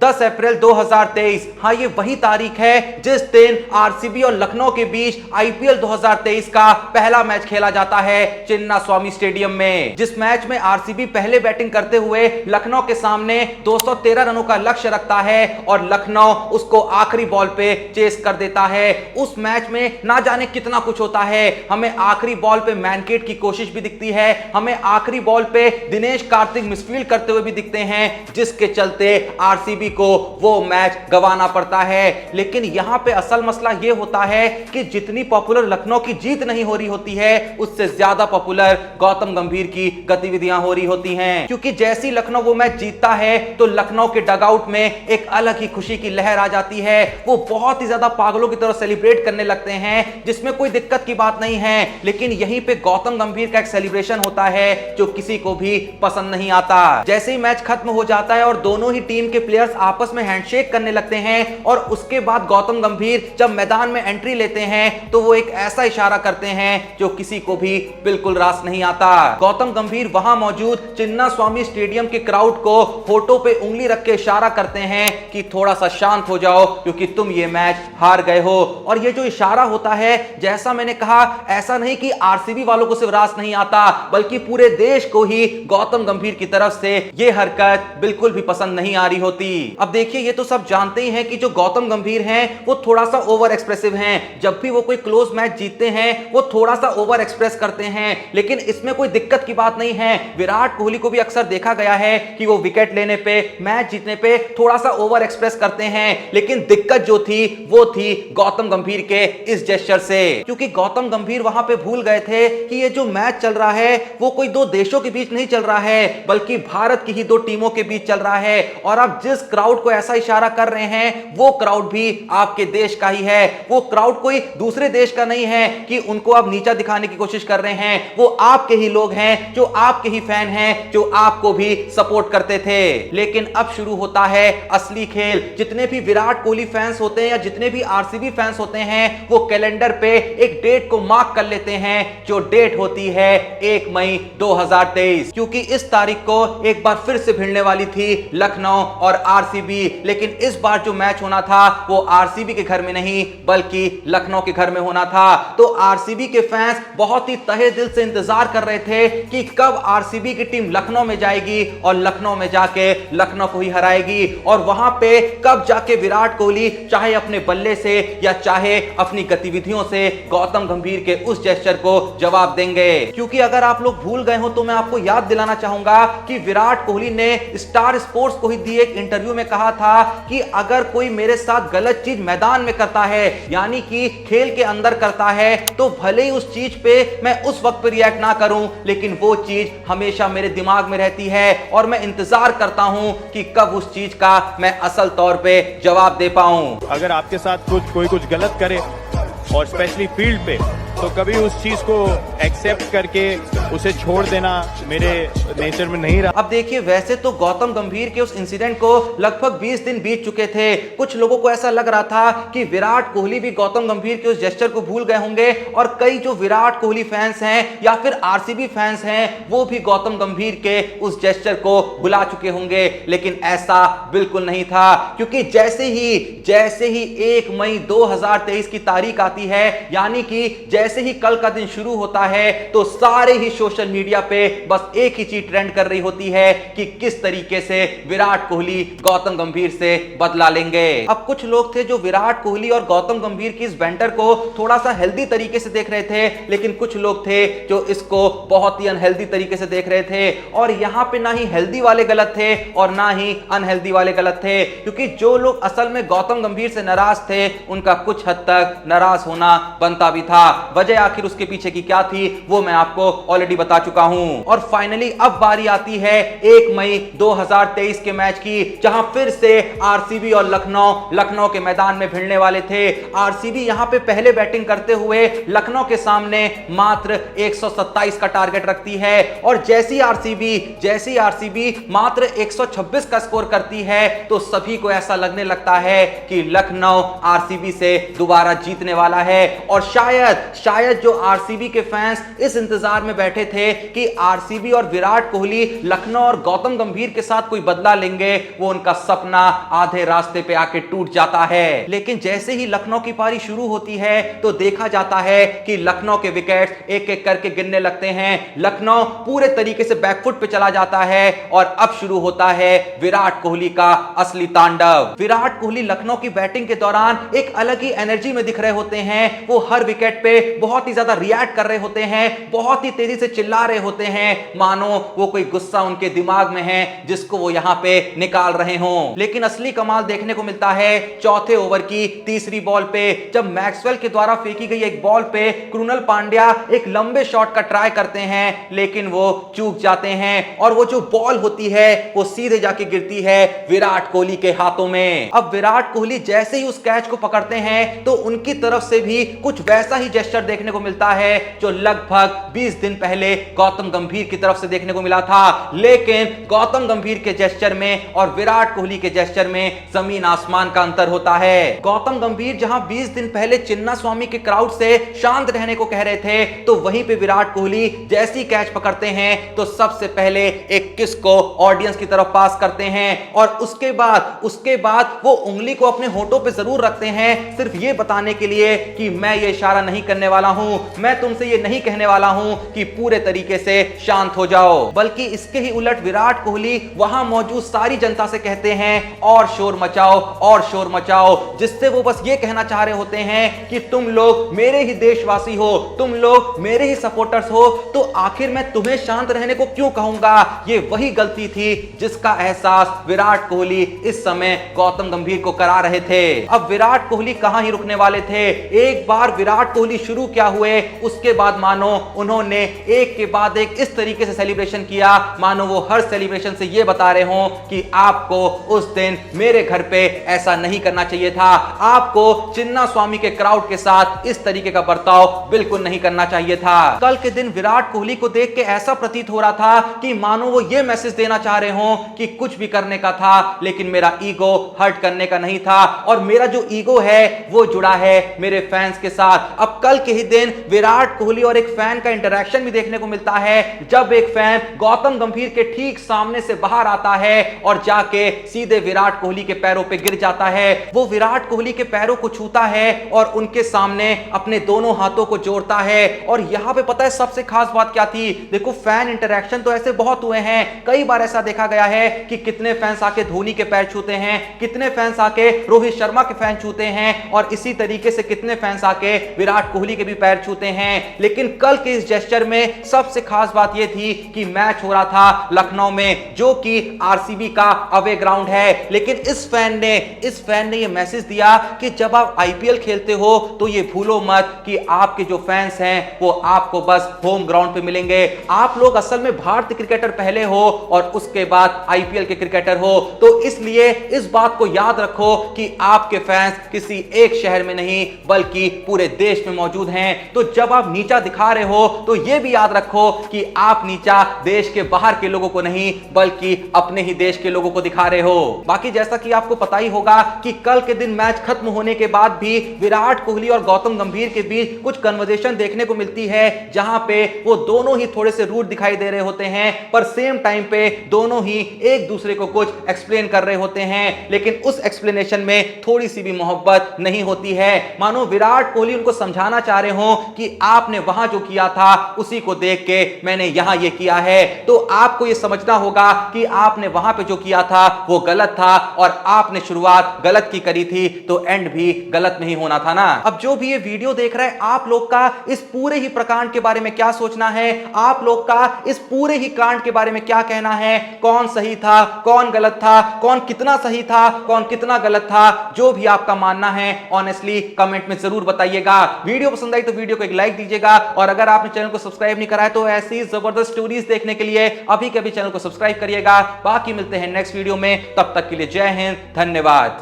10 अप्रैल 2023। हाँ, ये वही तारीख है जिस दिन आरसीबी और लखनऊ के बीच आईपीएल 2023 का पहला मैच खेला जाता है चिन्नास्वामी स्टेडियम में, जिस मैच में आरसीबी पहले बैटिंग करते हुए लखनऊ के सामने 213 रनों का लक्ष्य रखता है और लखनऊ उसको आखिरी बॉल पे चेस कर देता है। उस मैच में ना जाने कितना कुछ होता है। हमें आखिरी बॉल पे मैनकेट की कोशिश भी दिखती है, हमें आखिरी बॉल पे दिनेश कार्तिक मिसफील्ड करते हुए भी दिखते हैं, जिसके चलते आरसीबी को वो मैच गंवाना पड़ता है। लेकिन यहां पे असल मसला ये होता है कि जितनी पॉपुलर लखनऊ की जीत नहीं हो रही होती है, उससे ज्यादा पॉपुलर गौतम गंभीर की गतिविधियां हो रही होती हैं। क्योंकि जैसी लखनऊ वो मैच जीतता है तो लखनऊ के डगआउट में एक अलग ही खुशी की लहर आ जाती है। वो बहुत ही ज्यादा पागलों की तरह सेलिब्रेट करने लगते हैं, जिसमें कोई दिक्कत की बात नहीं है। लेकिन यहीं पे गौतम गंभीर का एक सेलिब्रेशन होता है जो किसी को भी पसंद नहीं आता। जैसे ही मैच खत्म हो जाता है और दोनों ही टीम के प्लेयर्स आपस में हैंडशेक करने लगते हैं और उसके बाद गौतम गंभीर जब मैदान में एंट्री लेते हैं तो वो एक ऐसा इशारा करते हैं जो किसी को भी बिल्कुल रास नहीं आता। गौतम गंभीर वहां मौजूद चिन्नास्वामी स्टेडियम के क्राउड को होठों पे उंगली रख के इशारा करते हैं कि थोड़ा सा शांत हो जाओ क्योंकि तुम ये मैच हार गए हो। और ये जो इशारा होता है, जैसा मैंने कहा, ऐसा नहीं कि आरसीबी वालों को सिर्फ रास नहीं आता बल्कि पूरे देश को ही गौतम गंभीर की तरफ से ये हरकत बिल्कुल भी पसंद नहीं आ रही होती। अब देखिए, ये तो सब जानते ही हैं कि जो गौतम गंभीर हैं वो थोड़ा सा ओवर एक्सप्रेसिव हैं। जब भी वो कोई क्लोज मैच जीतते हैं वो थोड़ा सा ओवर एक्सप्रेस करते हैं, लेकिन इसमें कोई दिक्कत की बात नहीं है। विराट कोहली को भी अक्सर देखा गया है कि वो विकेट लेने पे, मैच जीतने पे थोड़ा सा ओवर एक्सप्रेस करते हैं। लेकिन दिक्कत जो थी वो थी गौतम गंभीर के इस जेस्चर से, क्योंकि गौतम गंभीर वहां पे भूल गए थे कि ये जो मैच चल रहा है वो कोई दो देशों के बीच नहीं चल रहा है बल्कि भारत की ही दो टीमों के बीच चल रहा है। और आप जिस क्राउड को ऐसा इशारा कर रहे हैं वो क्राउड भी आपके देश का ही है। वो क्राउड कोई दूसरे देश का नहीं है कि उनको आप नीचा दिखाने की कोशिश कर रहे हैं। वो आपके ही लोग हैं, जो आपके ही फैन हैं, जो आपको भी सपोर्ट करते थे। लेकिन अब शुरू होता है असली खेल। जितने भी विराट कोहली फैंस होते हैं या जितने भी आरसीबी फैंस होते हैं वो कैलेंडर पे एक डेट को मार्क कर लेते हैं, जो डेट होती है 1 मई 2023, क्योंकि इस तारीख को एक बार फिर से भिड़ने वाली थी लखनऊ और आरसीबी। लेकिन इस बार जो मैच होना था वो आरसीबी के घर में नहीं बल्कि लखनऊ के घर में होना था। तो आरसीबी के फैंस बहुत ही तहे दिल से इंतजार कर रहे थे कि कब आरसीबी की टीम लखनऊ में जाएगी और लखनऊ में जाके लखनऊ को ही हराएगी, और वहां पे कब जाके विराट कोहली चाहे अपने बल्ले से या चाहे अपनी गतिविधियों से गौतम गंभीर के उस जेस्चर को जवाब देंगे। क्योंकि अगर आप लोग भूल गए हो तो मैं आपको याद दिलाना चाहूंगा कि विराट कोहली ने स्टार स्पोर्ट्स को ही दिए एक इंटरव्यू में कहा था कि अगर कोई मेरे साथ गलत चीज मैदान में करता है, यानी कि खेल के अंदर करता है, तो भले ही उस चीज पे मैं उस वक्त पे रिएक्ट ना करूं, लेकिन वो चीज हमेशा मेरे दिमाग में रहती है और मैं इंतजार करता हूं कि कब उस चीज का मैं असल तौर पे जवाब दे पाऊं। अगर आपके साथ कोई कुछ गलत करे और स्पेशली फील्ड पे, तो कभी उस चीज को एक्सेप्ट करके उसे छोड़ देना मेरे नेचर में नहीं रहा। अब देखिए, वैसे तो गौतम गंभीर के उस इंसिडेंट को लगभग 20 दिन बीत चुके थे। कुछ लोगों को ऐसा लग रहा था कि विराट कोहली भी गौतम गंभीर के उस जेस्चर को भूल गए होंगे और कई जो विराट कोहली फैंस हैं या फिर आरसीबी फैंस हैं वो भी गौतम गंभीर के उस जेस्चर को भुला चुके होंगे। लेकिन ऐसा बिल्कुल नहीं था, क्योंकि जैसे ही 1 मई 2023 की तारीख आती है, यानी कि जैसे ही कल का दिन शुरू होता है, तो सारे ही सोशल मीडिया पे बस एक ही चीज ट्रेंड कर रही होती है कि किस तरीके से विराट कोहली गौतम गंभीर से बदला लेंगे। अब कुछ लोग थे जो विराट कोहली और गौतम गंभीर की इस बैंटर को थोड़ा सा हेल्दी तरीके से देख रहे थे, लेकिन कुछ लोग थे जो इसको बहुत ही अनहेल्दी तरीके से देख रहे थे। और यहां पे ना ही हेल्दी वाले गलत थे और ना ही अनहेल्दी वाले गलत थे, क्योंकि जो लोग असल में गौतम गंभीर से नाराज थे उनका कुछ हद तक नाराज होना बनता भी था। वजह आखिर उसके पीछे की क्या थी वो मैं आपको ऑलरेडी बता चुका हूं। और फाइनली अब बारी आती है 1 मई 2023 के मैच की, जहां फिर से आरसीबी और लखनऊ के मैदान में भिड़ने वाले थे। आरसीबी यहां पे पहले बैटिंग करते हुए लखनऊ के सामने मात्र 127 का टारगेट रखती है, और जैसी आरसीबी मात्र 126 का स्कोर करती है तो सभी को ऐसा लगने लगता है कि लखनऊ आरसीबी से दोबारा जीतने वाला है। और शायद शायद जो आरसीबी के फैंस इस इंतजार में बैठे थे कि आरसीबी और विराट कोहली लखनऊ और गौतम गंभीर के साथ कोई बदला लेंगे, वो उनका सपना आधे रास्ते पे आके टूट जाता है। लेकिन जैसे ही लखनऊ की पारी शुरू होती है तो देखा जाता है कि लखनऊ के विकेट्स एक एक करके गिरने लगते हैं। लखनऊ पूरे तरीके से बैकफुट पे चला जाता है और अब शुरू होता है विराट कोहली का असली तांडव। विराट कोहली लखनऊ की बैटिंग के दौरान एक अलग ही एनर्जी में दिख रहे होते हैं। वो हर विकेट पे बहुत ही ज्यादा रिएक्ट कर रहे होते हैं, बहुत ही तेजी से चिल्ला रहे होते हैं, मानो वो कोई गुस्सा उनके दिमाग में है जिसको वो यहां पे निकाल रहे हों। लेकिन असली कमाल देखने को मिलता है चौथे ओवर की तीसरी बॉल पे, जब मैक्सवेल के द्वारा फेंकी गई एक बॉल पे कृणाल पांड्या एक लंबे शॉट का ट्राई करते हैं, लेकिन वो चूक जाते हैं और वो जो बॉल होती है वो सीधे जाके गिरती है विराट कोहली के हाथों में। अब विराट कोहली जैसे ही उस कैच को पकड़ते हैं तो उनकी तरफ से भी कुछ वैसा ही जेस्चर देखने को मिलता है जो लगभग 20 दिन पहले गौतम गंभीर की तरफ से देखने को मिला था। लेकिन गौतम गंभीर के जेस्चर में और विराट कोहली के जेस्चर में जमीन आसमान का अंतर होता है। गौतम गंभीर जहां 20 दिन पहले चिन्नास्वामी के क्राउड से शांत रहने को कह रहे थे, तो वहीं पे विराट कोहली जैसी कैच पकड़ते हैं तो सबसे पहले एक किस को ऑडियंस की तरफ पास करते हैं और उसके बाद वो उंगली को अपने होठों पे जरूर रखते हैं, सिर्फ ये बताने के लिए कि मैं ये इशारा नहीं करने वाला हूं, मैं तुमसे ये नहीं कहने वाला हूं कि पूरे तरीके से शांत हो जाओ, बल्कि इसके ही उलट विराट कोहली वहां मौजूद सारी जनता से कहते हैं और शोर मचाओ, जिससे वो बस ये कहना चाह रहे होते हैं कि तुम लोग मेरे ही देशवासी हो, तुम लोग मेरे ही सपोर्टर्स हो, तो आखिर मैं तुम्हें शांत रहने को क्यों कहूंगा। ये वही गलती थी जिसका एहसास विराट कोहली इस समय गौतम गंभीर को करा रहे थे। अब विराट कोहली कहां ही रुकने वाले थे। एक बार विराट कोहली शुरू क्या हुए, उसके बाद मानो उन्होंने एक के बाद एक इस तरीके से सेलिब्रेशन किया, मानो वो हर सेलिब्रेशन से ये बता रहे हो कि आपको उस दिन मेरे घर पे ऐसा नहीं करना चाहिए था, आपको चिन्नास्वामी के क्राउड के साथ इस तरीके का बर्ताव बिल्कुल नहीं करना चाहिए था। कल के दिन विराट कोहली को देख के ऐसा प्रतीत हो रहा था कि मानो वो ये मैसेज देना चाह रहे हो कि कुछ भी करने का था, लेकिन मेरा ईगो हर्ट करने का नहीं था और मेरा जो ईगो है वो जुड़ा है मेरे फैंस के साथ। अब कल के ही दिन विराट कोहली और एक फैन का इंटरैक्शन भी देखने को मिलता है, जब एक फैन गौतम गंभीर के ठीक सामने से बाहर आता है और जाके सीधे विराट कोहली के पैरों पे गिर जाता है। वो विराट कोहली के पैरों को छूता है और उनके सामने अपने दोनों हाथों को जोड़ता है। और यहां पे पता है सबसे खास बात क्या थी, देखो फैन इंटरैक्शन तो ऐसे बहुत हुए हैं, कई बार ऐसा देखा गया है कि कितने फैंस आके धोनी के पैर छूते हैं, कितने फैंस आके रोहित शर्मा के फैन छूते हैं और इसी तरीके से कितने फैंस आके विराट कोहली के भी पैर छूते हैं। लेकिन कल के इस जेस्चर में सबसे खास बात यह थी कि मैच हो रहा था लखनऊ में, जो कि आरसीबी का अवे ग्राउंड है, लेकिन इस फैन ने यह मैसेज दिया कि जब आप आईपीएल खेलते हो तो ये भूलो मत कि आपके जो फैंस हैं वो आपको बस होम ग्राउंड पे मिलेंगे। आप लोग असल में भारतीय क्रिकेटर पहले हो और उसके बाद आईपीएल के क्रिकेटर हो, तो इसलिए इस बात को याद रखो कि आपके फैंस किसी एक शहर में नहीं बल्कि पूरे देश में मौजूद हैं। तो जब आप नीचा दिखा रहे हो तो यह भी याद रखो कि आप नीचा देश के बाहर के लोगों को नहीं बल्कि अपने ही देश के लोगों को दिखा रहे हो। बाकी जैसा कि आपको पता ही होगा कि कल के दिन मैच खत्म होने के बाद भी विराट कोहली और गौतम गंभीर के बीच कुछ कन्वर्सेशन देखने को मिलती है, जहां पे वो दोनों ही थोड़े से रूड दिखाई दे रहे होते हैं, पर सेम टाइम पे दोनों ही एक दूसरे को कुछ एक्सप्लेन कर रहे होते हैं, लेकिन उस एक्सप्लेनेशन में थोड़ी सी भी मोहब्बत नहीं होती है। मानो विराट कोहली उनको समझाना चाह रहे हो कि आपने वहां जो किया था उसी को देख के मैंने यहां ये किया है, तो आपको ये समझना होगा कि आपने वहां पे जो किया था वो गलत था और आपने शुरुआत गलत की करी थी तो एंड भी गलत नहीं होना था ना। अब जो भी ये वीडियो देख रहा है, आप लोग का इस पूरे ही प्रकांड के बारे में क्या सोचना है, आप लोग का इस पूरे ही कांड के बारे में क्या कहना है, कौन सही था, कौन गलत था, कौन कितना सही था, कौन कितना गलत था, जो भी आपका मानना है ऑनेस्टली कमेंट में जरूर बताइएगा। वीडियो पसंद आई तो वीडियो को एक लाइक दीजिएगा और अगर आपने चैनल को सब्सक्राइब नहीं करा है तो ऐसी जबरदस्त स्टोरीज देखने के लिए अभी के अभी चैनल को सब्सक्राइब करिएगा। बाकी मिलते हैं नेक्स्ट वीडियो में, तब तक के लिए जय हिंद, धन्यवाद।